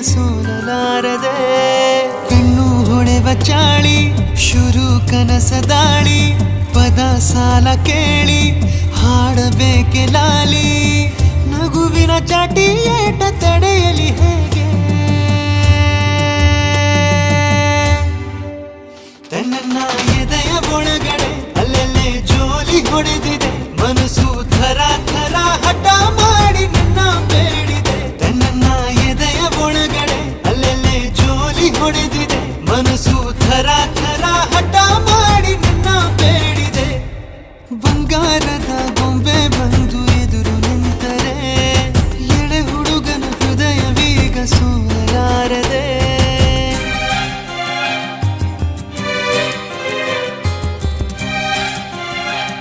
ಸೋಲಲಾರದೆ ಕಣ್ಣು ಹೊಳೆವ ಚಾಳಿ ಶುರು ಕನಸದಾಳಿ ಪದ ಸಾಲ ಕೇಳಿ ಹಾಡಬೇಕೆ ಲಾಲಿ ನಗುವಿನ ಚಾಟಿ ಏಟ ತಡೆಯಲಿ ಹೇಗೆ ತನ್ನ ಎದೆಯ ಒಳಗಡೆ ಅಲ್ಲಲ್ಲೇ ಜೋಲಿ ಹೊಡೆದಿದೆ ಮನಸ್ಸು ಥರ ಥರ ಹಠ ಮಾಡಿ ನನ್ನ ಬೇಡಿದೆ ತನ್ನ ಎದೆಯ ಒಳಗಡೆ ಅಲ್ಲಲ್ಲೇ ಜೋಲಿ ಹೊಡೆದಿದೆ ಮನಸ್ಸು ಥರ ಥರ ಹಠ ಮಾಡಿ ನನ್ನ ಬೇಡಿದೆ ಬಂಗಾರದ ಗೊಂಬೆ ಬಂದು ಎದುರು ನಿಂತರೆ ಎಳೆ ಹುಡುಗನ ಹೃದಯವೀಗ ಸೋ